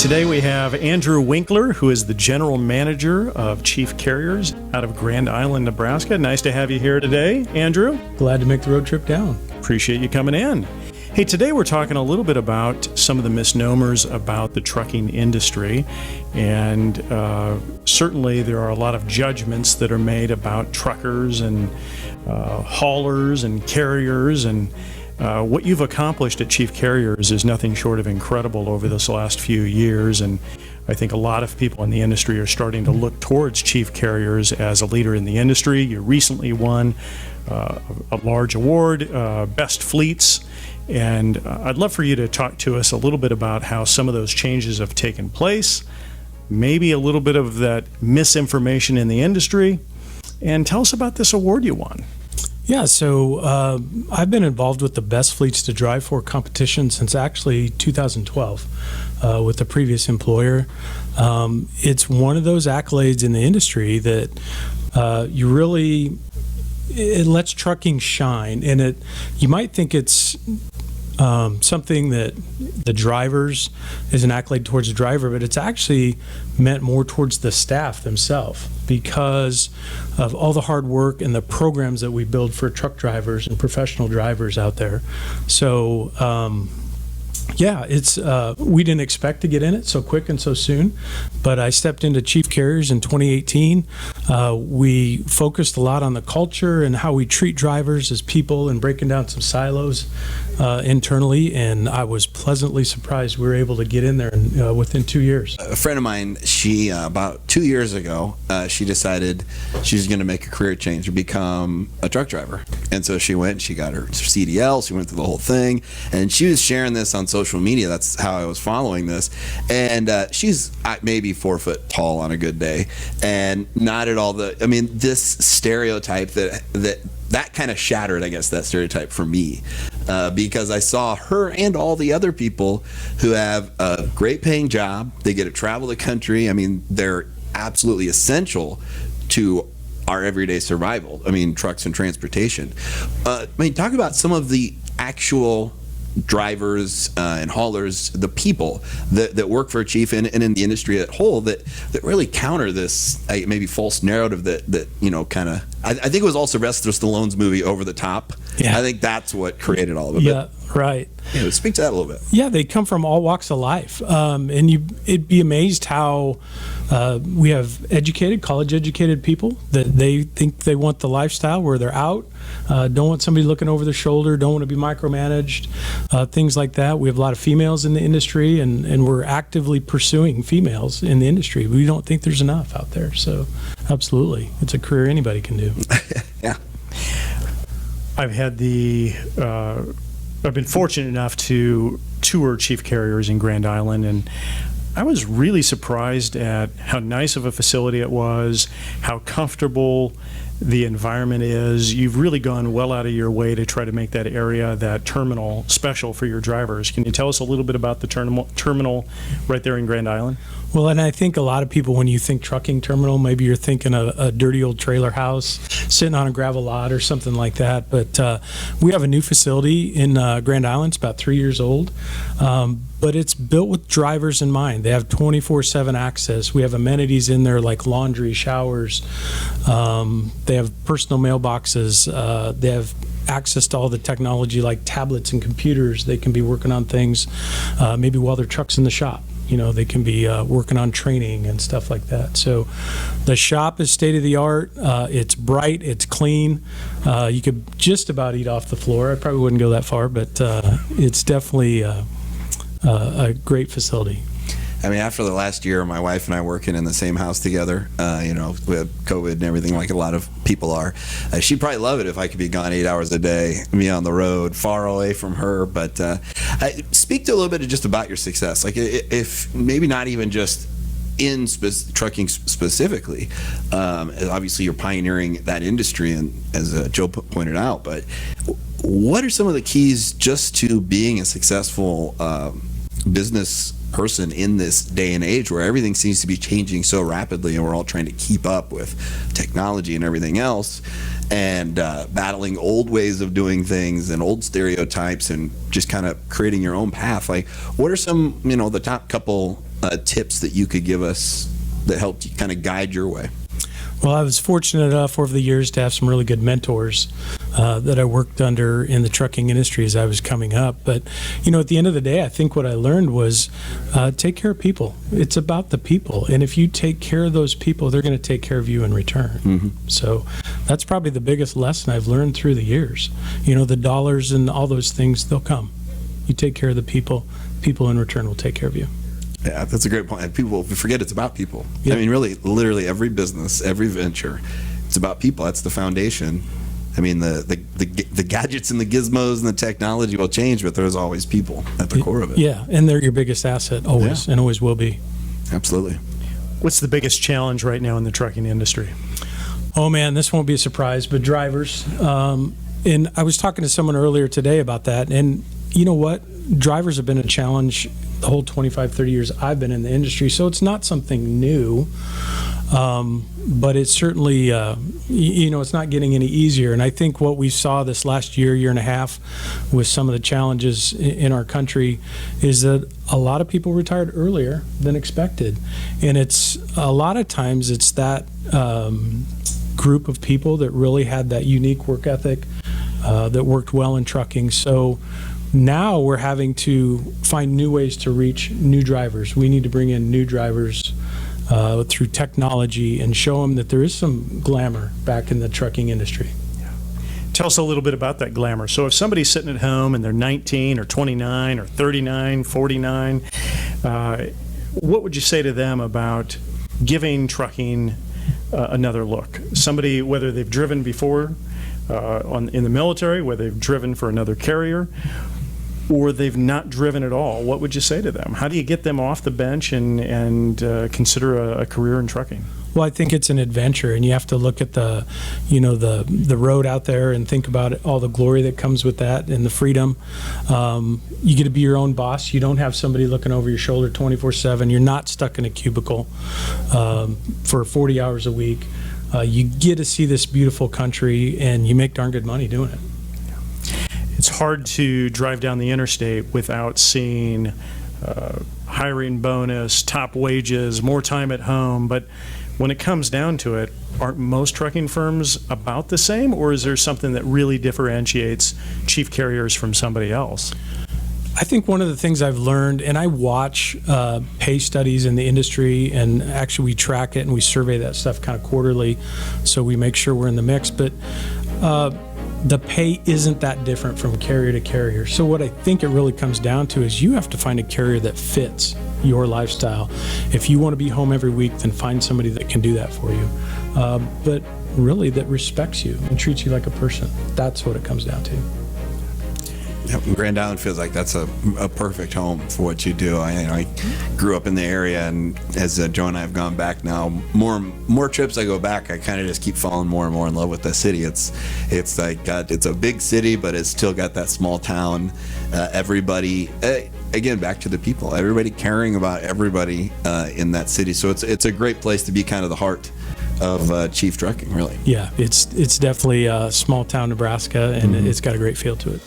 Today we have Andrew Winkler, who is the General Manager of Chief Carriers out of Grand Island, Nebraska. Nice to have you here today, Andrew. Glad to make the road trip down. Appreciate you coming in. Hey, today we're talking a little bit about some of the misnomers about the trucking industry, and certainly there are a lot of judgments that are made about truckers and haulers and carriers, and what you've accomplished at Chief Carriers is nothing short of incredible over this last few years, and I think a lot of people in the industry are starting to look towards Chief Carriers as a leader in the industry. You recently won a large award, Best Fleets, and I'd love for you to talk to us a little bit about how some of those changes have taken place, maybe a little bit of that misinformation in the industry, and tell us about this award you won. Yeah, so I've been involved with the Best Fleets to Drive For competition since actually 2012 with the previous employer. It's one of those accolades in the industry that it lets trucking shine, and you might think it's something that the drivers is an accolade towards the driver, but it's actually meant more towards the staff themselves because of all the hard work and the programs that we build for truck drivers and professional drivers out there. So yeah, we didn't expect to get in it so quick and so soon, but I stepped into Chief Carriers in 2018. We focused a lot on the culture and how we treat drivers as people and breaking down some silos internally, and I was pleasantly surprised we were able to get in there within 2 years. A friend of mine, she about 2 years ago, she decided she was going to make a career change or become a truck driver, and so she went, she got her CDL, she went through the whole thing, and she was sharing this on social media. That's how I was following this, and she's maybe 4 foot tall on a good day, and not at all this stereotype that kind of shattered, I guess, that stereotype for me, because I saw her and all the other people who have a great paying job. They get to travel the country. I mean, they're absolutely essential to our everyday survival. I mean, trucks and transportation. Talk about some of the actual drivers and haulers, the people that work for a chief and in the industry at whole that really counter this maybe false narrative that kind of, I think it was all Sylvester Stallone's movie Over the Top. Yeah. I think that's what created all of it. Yeah, right. Yeah, speak to that a little bit. Yeah, they come from all walks of life, and it'd be amazed how we have college-educated people that they think they want the lifestyle where they're out, don't want somebody looking over their shoulder, don't want to be micromanaged, things like that. We have a lot of females in the industry, and we're actively pursuing females in the industry. We don't think there's enough out there, so absolutely, it's a career anybody can do. Yeah. I've been fortunate enough to tour Chief Carriers in Grand Island, and I was really surprised at how nice of a facility it was, how comfortable the environment is. You've really gone well out of your way to try to make that area, that terminal, special for your drivers. Can you tell us a little bit about the terminal right there in Grand Island? Well, and I think a lot of people, when you think trucking terminal, maybe you're thinking a dirty old trailer house sitting on a gravel lot or something like that. But we have a new facility in Grand Island. It's about 3 years old. But it's built with drivers in mind. They have 24/7 access. We have amenities in there like laundry, showers. They have personal mailboxes. They have access to all the technology like tablets and computers. They can be working on things maybe while their truck's in the shop. They can be working on training and stuff like that. So the shop is state of the art. It's bright, it's clean. You could just about eat off the floor. I probably wouldn't go that far, but it's definitely a great facility. I mean, after the last year, my wife and I working in the same house together, with COVID and everything, like a lot of people are, she'd probably love it if I could be gone 8 hours a day, me on the road, far away from her. But speak to a little bit just about your success. Like, if maybe not even just in trucking specifically. Obviously, you're pioneering that industry, and as Joe pointed out, but what are some of the keys just to being a successful business person in this day and age where everything seems to be changing so rapidly and we're all trying to keep up with technology and everything else, and battling old ways of doing things and old stereotypes and just kind of creating your own path? Like, what are some, the top couple tips that you could give us that helped you kind of guide your way? Well, I was fortunate enough over the years to have some really good mentors that I worked under in the trucking industry as I was coming up. But, at the end of the day, I think what I learned was take care of people. It's about the people. And if you take care of those people, they're going to take care of you in return. Mm-hmm. So that's probably the biggest lesson I've learned through the years. The dollars and all those things, they'll come. You take care of the people in return will take care of you. Yeah, that's a great point. And people forget it's about people. Yeah. I mean, really, literally every business, every venture, it's about people. That's the foundation. I mean, the gadgets and the gizmos and the technology will change, but there's always people at the core of it. Yeah, and they're your biggest asset always, and always will be. Absolutely. What's the biggest challenge right now in the trucking industry? Oh man, this won't be a surprise, but drivers. And I was talking to someone earlier today about that, and you know what? Drivers have been a challenge the whole 25, 30 years I've been in the industry, so it's not something new. But it's certainly, it's not getting any easier. And I think what we saw this last year and a half with some of the challenges in our country is that a lot of people retired earlier than expected. And it's a lot of times it's that group of people that really had that unique work ethic that worked well in trucking. So now we're having to find new ways to reach new drivers. We need to bring in new drivers through technology and show them that there is some glamour back in the trucking industry. Tell us a little bit about that glamour. So if somebody's sitting at home and they're 19 or 29 or 39, 49, what would you say to them about giving trucking another look? Somebody, whether they've driven before in the military, whether they've driven for another carrier, or they've not driven at all, what would you say to them? How do you get them off the bench and consider a career in trucking? Well, I think it's an adventure, and you have to look at the road out there and think about it, all the glory that comes with that and the freedom. You get to be your own boss. You don't have somebody looking over your shoulder 24/7. You're not stuck in a cubicle for 40 hours a week. You get to see this beautiful country, and you make darn good money doing it. It's hard to drive down the interstate without seeing hiring bonus, top wages, more time at home. But when it comes down to it, aren't most trucking firms about the same, or is there something that really differentiates chief carriers from somebody else? I think one of the things I've learned, and I watch pay studies in the industry, and actually we track it and we survey that stuff kind of quarterly, so we make sure we're in the mix. But the pay isn't that different from carrier to carrier. So what I think it really comes down to is you have to find a carrier that fits your lifestyle. If you want to be home every week, then find somebody that can do that for you. But really that respects you and treats you like a person. That's what it comes down to. Yep, Grand Island feels like that's a perfect home for what you do. I grew up in the area, and as Joe and I have gone back now, more trips I go back, I kind of just keep falling more and more in love with the city. It's like it's a big city, but it's still got that small town. Everybody, again, back to the people. Everybody caring about everybody in that city. So it's a great place to be, kind of the heart of Chief Trucking, really. Yeah, it's definitely small town Nebraska, and it's got a great feel to it.